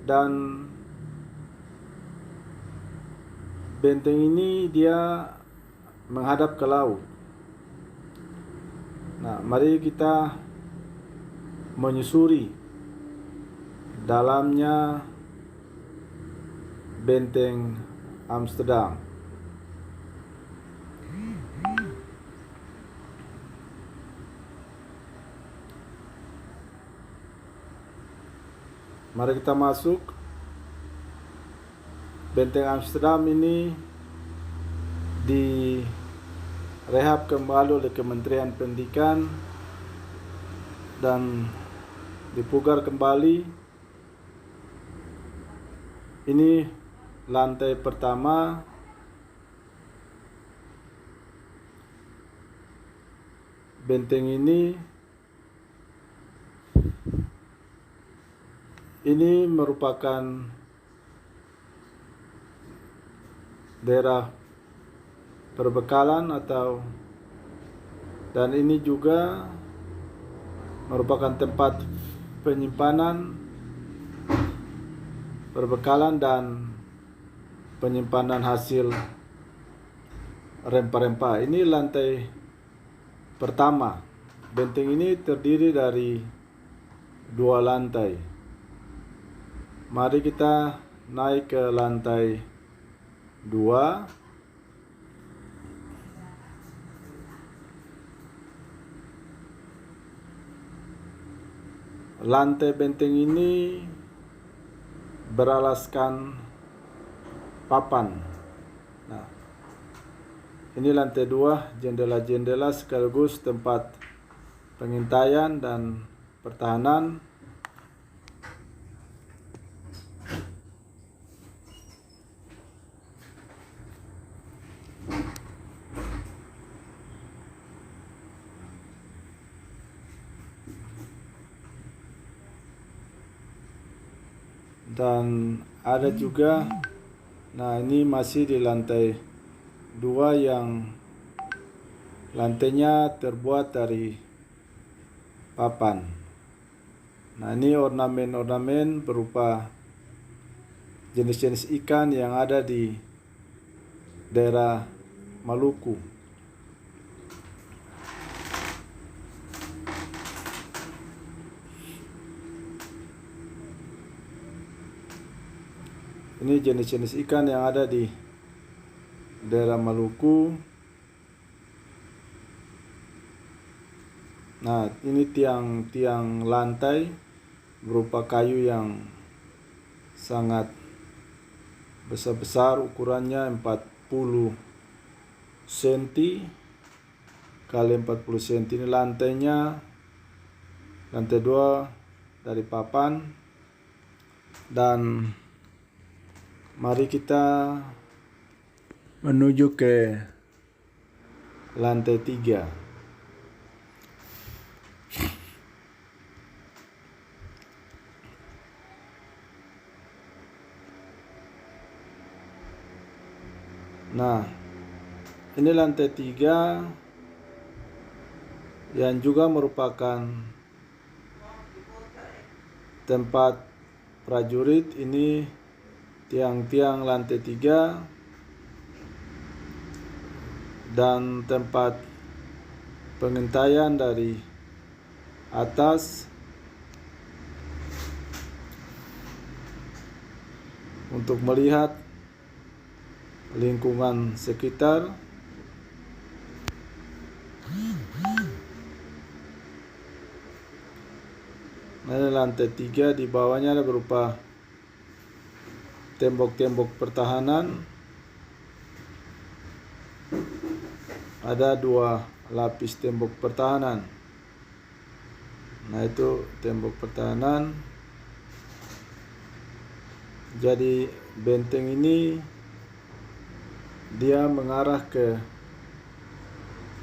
dan benteng ini dia menghadap ke laut. Nah, mari kita menyusuri dalamnya benteng Amsterdam. Mari kita masuk. Benteng Amsterdam ini direhab kembali oleh Kementerian Pendidikan dan dipugar kembali. Ini lantai pertama. Benteng ini merupakan daerah perbekalan dan ini juga merupakan tempat penyimpanan perbekalan dan penyimpanan hasil rempah-rempah. Ini lantai pertama. Benteng ini terdiri dari 2 lantai. Mari kita naik ke lantai 2. Lantai benteng ini beralaskan papan. Nah, ini lantai 2, jendela-jendela sekaligus tempat pengintaian dan pertahanan. Dan ada juga, nah ini masih di lantai 2 yang lantainya terbuat dari papan. Nah, ini ornamen-ornamen berupa jenis-jenis ikan yang ada di daerah Maluku. Ini jenis-jenis ikan yang ada di daerah Maluku. Nah, ini tiang lantai berupa kayu yang sangat besar-besar, ukurannya 40 cm kali 40 cm. Ini lantainya, lantai 2 dari papan. Dan mari kita menuju ke lantai 3. Nah, ini lantai 3 yang juga merupakan tempat prajurit. Ini tiang-tiang lantai 3 dan tempat pengintaian dari atas untuk melihat lingkungan sekitar. Ini lantai 3, di bawahnya ada berupa tembok-tembok pertahanan. Ada 2 lapis tembok pertahanan. Nah, itu tembok pertahanan. Jadi benteng ini dia mengarah ke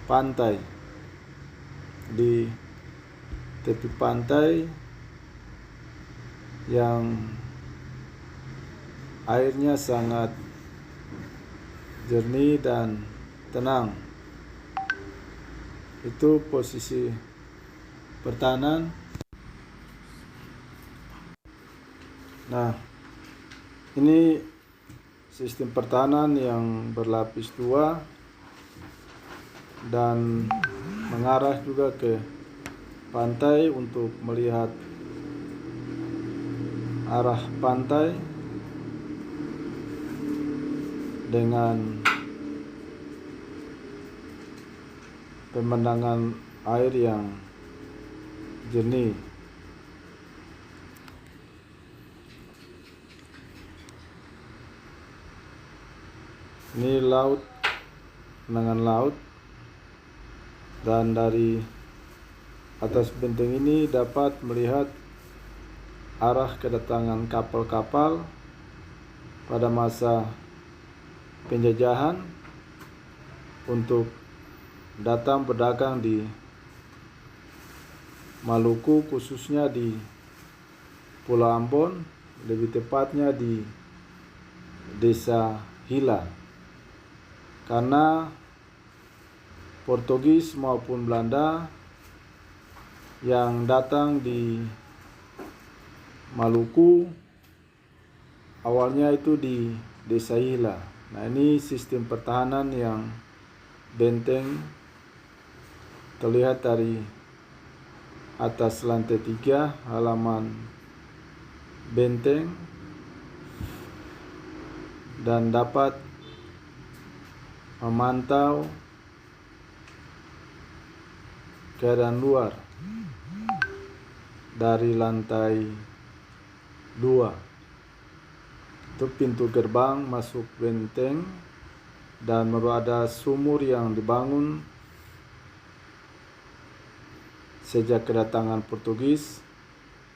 pantai. Di tepi pantai yang airnya sangat jernih dan tenang. Itu posisi pertahanan. Nah, Ini sistem pertahanan yang berlapis 2 dan mengarah juga ke pantai untuk melihat arah pantai dengan pemandangan air yang jernih. Ini laut, pemandangan laut, dan dari atas benteng ini dapat melihat arah kedatangan kapal-kapal pada masa penjajahan untuk datang berdagang di Maluku, khususnya di Pulau Ambon, lebih tepatnya di Desa Hila. Karena Portugis maupun Belanda yang datang di Maluku awalnya itu di Desa Hila. Nah, ini sistem pertahanan yang benteng terlihat dari atas lantai 3 halaman benteng, dan dapat memantau keadaan luar dari lantai 2. Itu pintu gerbang masuk benteng, dan ada sumur yang dibangun sejak kedatangan Portugis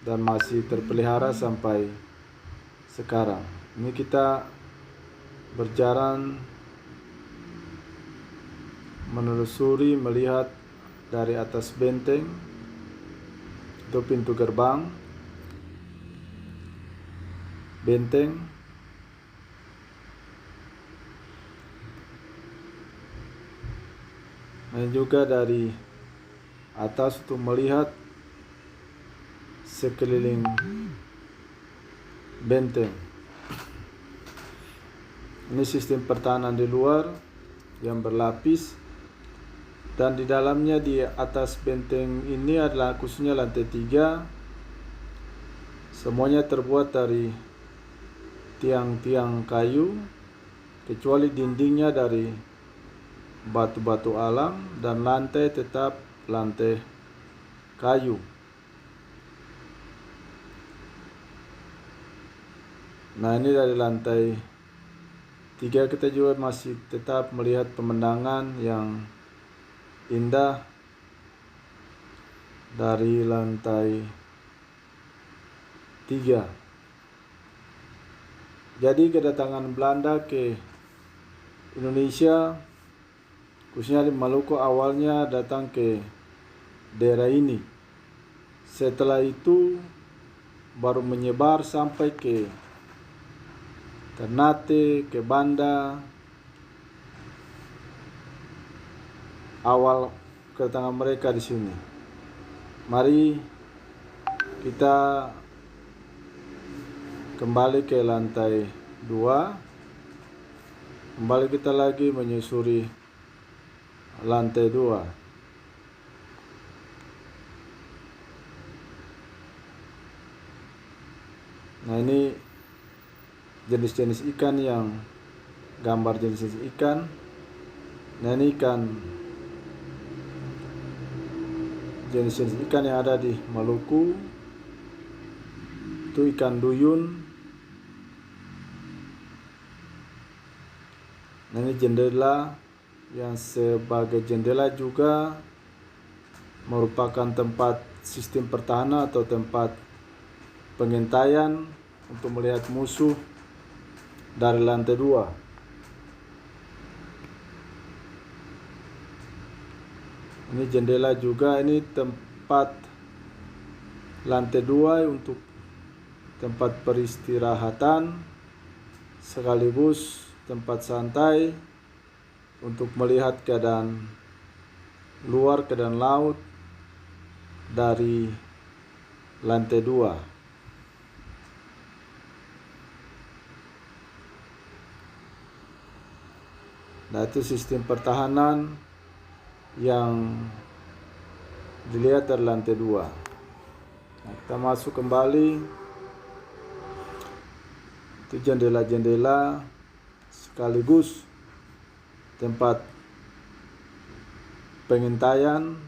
dan masih terpelihara sampai sekarang. Ini kita berjalan menelusuri, melihat dari atas benteng. Itu pintu gerbang benteng. Dan juga dari atas untuk melihat sekeliling benteng. Ini sistem pertahanan di luar yang berlapis, dan di dalamnya di atas benteng ini adalah khususnya lantai 3, semuanya terbuat dari tiang-tiang kayu, kecuali dindingnya dari batu-batu alam, dan lantai tetap lantai kayu. Nah, ini dari lantai 3 kita juga masih tetap melihat pemandangan yang indah dari lantai 3. Jadi kedatangan Belanda ke Indonesia, khususnya di Maluku, awalnya datang ke daerah ini. Setelah itu baru menyebar sampai ke Ternate, ke Banda. Awal kedatangan mereka di sini. Mari kita kembali ke lantai 2. Kembali kita lagi menyusuri lantai 2. Nah, ini jenis-jenis ikan, yang gambar jenis-jenis ikan. Nah, ini jenis-jenis ikan yang ada di Maluku. Itu ikan duyun. Nah, ini jendela, yang sebagai jendela juga merupakan tempat sistem pertahanan atau tempat pengintaian untuk melihat musuh dari lantai 2. Ini jendela juga, ini tempat lantai 2 untuk tempat peristirahatan sekaligus tempat santai untuk melihat keadaan luar, keadaan laut dari lantai 2. Nah, itu sistem pertahanan yang dilihat dari lantai 2. Nah, kita masuk kembali. Itu jendela-jendela sekaligus tempat pengintaian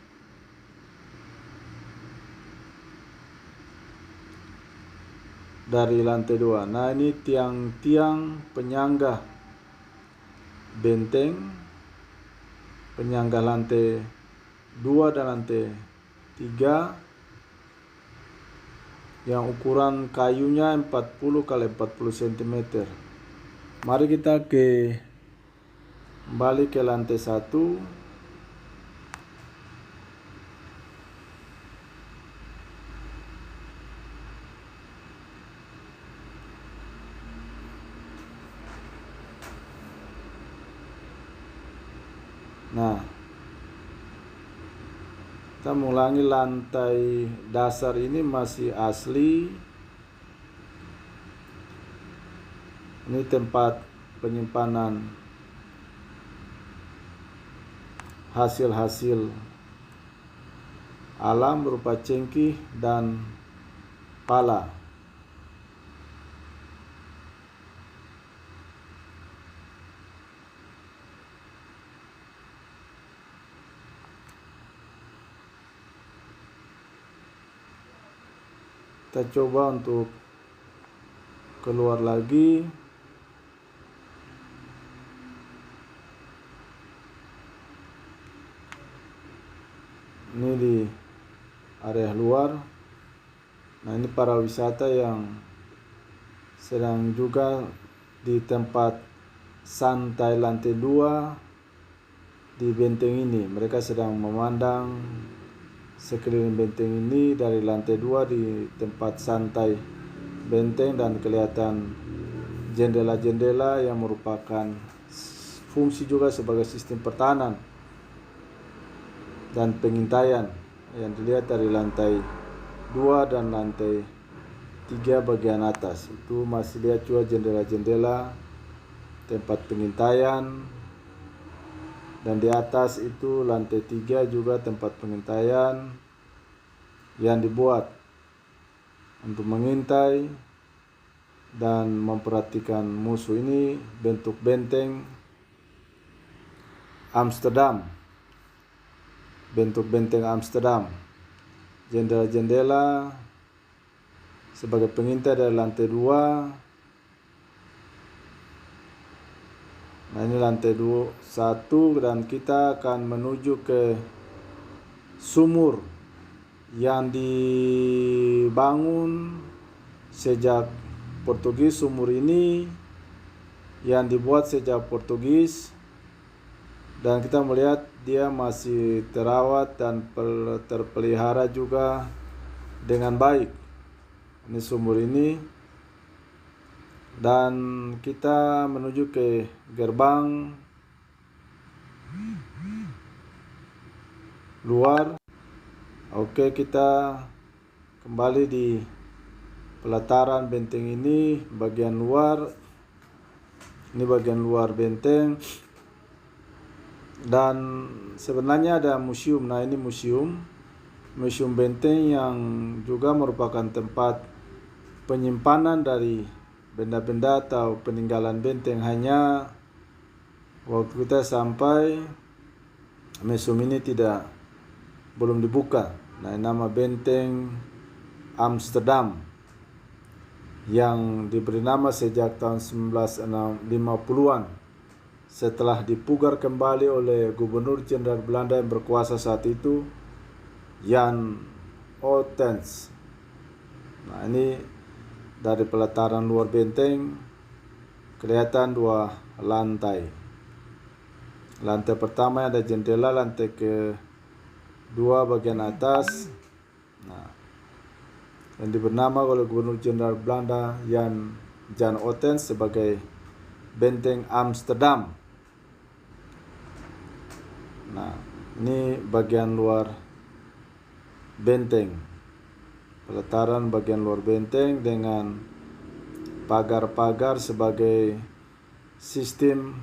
dari lantai 2. Nah, ini tiang-tiang penyangga benteng, penyangga lantai 2 dan lantai 3 yang ukuran kayunya 40 x 40 cm. Mari kita kembali ke lantai 1. Nah, kita mengulangi, lantai dasar ini masih asli. Ini tempat penyimpanan hasil-hasil alam berupa cengkih dan pala. Kita coba untuk keluar lagi. Ini di area luar. Nah, ini para wisata yang sedang juga di tempat santai lantai 2 di benteng ini. Mereka sedang memandang sekeliling benteng ini dari lantai 2 di tempat santai benteng, dan kelihatan jendela-jendela yang merupakan fungsi juga sebagai sistem pertahanan dan pengintaian yang dilihat dari lantai 2 dan lantai 3 bagian atas. Itu masih lihat juga jendela-jendela tempat pengintaian, dan di atas itu lantai 3 juga tempat pengintaian yang dibuat untuk mengintai dan memperhatikan musuh. Ini bentuk benteng Amsterdam. Bentuk benteng Amsterdam. Jendela-jendela sebagai pengintai dari lantai 2. Nah, ini lantai 1 dan kita akan menuju ke sumur yang dibangun sejak Portugis. Sumur ini yang dibuat sejak Portugis, dan kita melihat dia masih terawat dan terpelihara juga dengan baik. Ini sumur ini. Dan kita menuju ke gerbang luar. Oke, kita kembali di pelataran benteng ini, bagian luar. Ini bagian luar benteng. Dan sebenarnya ada museum. Nah, ini museum benteng yang juga merupakan tempat penyimpanan dari benda-benda atau peninggalan benteng. Hanya waktu kita sampai, museum ini belum dibuka. Nah, nama benteng Amsterdam yang diberi nama sejak tahun 1950-an setelah dipugar kembali oleh Gubernur Jenderal Belanda yang berkuasa saat itu, Jan Ottens. Nah, ini dari pelataran luar benteng kelihatan 2 lantai. Lantai pertama ada jendela, lantai ke-2 bagian atas. Nah, yang diberi nama oleh Gubernur Jenderal Belanda Jan Ottens sebagai benteng Amsterdam. Nah, ini bagian luar benteng. Pelataran bagian luar benteng dengan pagar-pagar sebagai sistem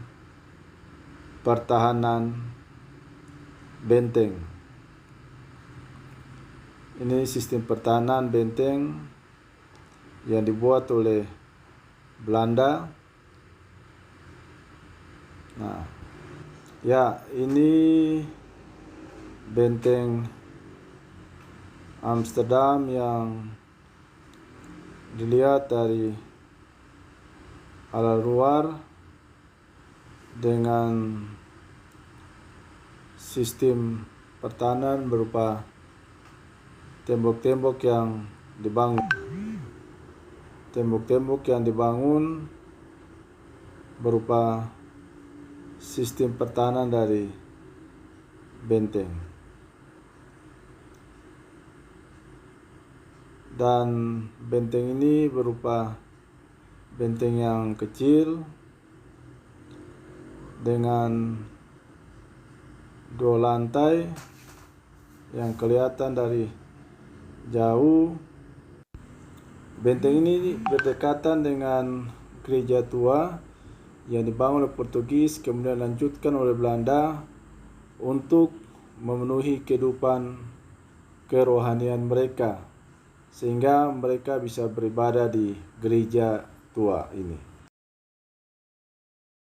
pertahanan benteng. Ini sistem pertahanan benteng yang dibuat oleh Belanda. Nah, ya, ini benteng Amsterdam yang dilihat dari arah luar dengan sistem pertahanan berupa tembok-tembok yang dibangun. Tembok-tembok yang dibangun berupa sistem pertahanan dari benteng. Dan benteng ini berupa benteng yang kecil dengan 2 lantai yang kelihatan dari jauh. Benteng ini berdekatan dengan gereja tua yang dibangun oleh Portugis, kemudian dilanjutkan oleh Belanda untuk memenuhi kehidupan kerohanian mereka, sehingga mereka bisa beribadah di gereja tua ini.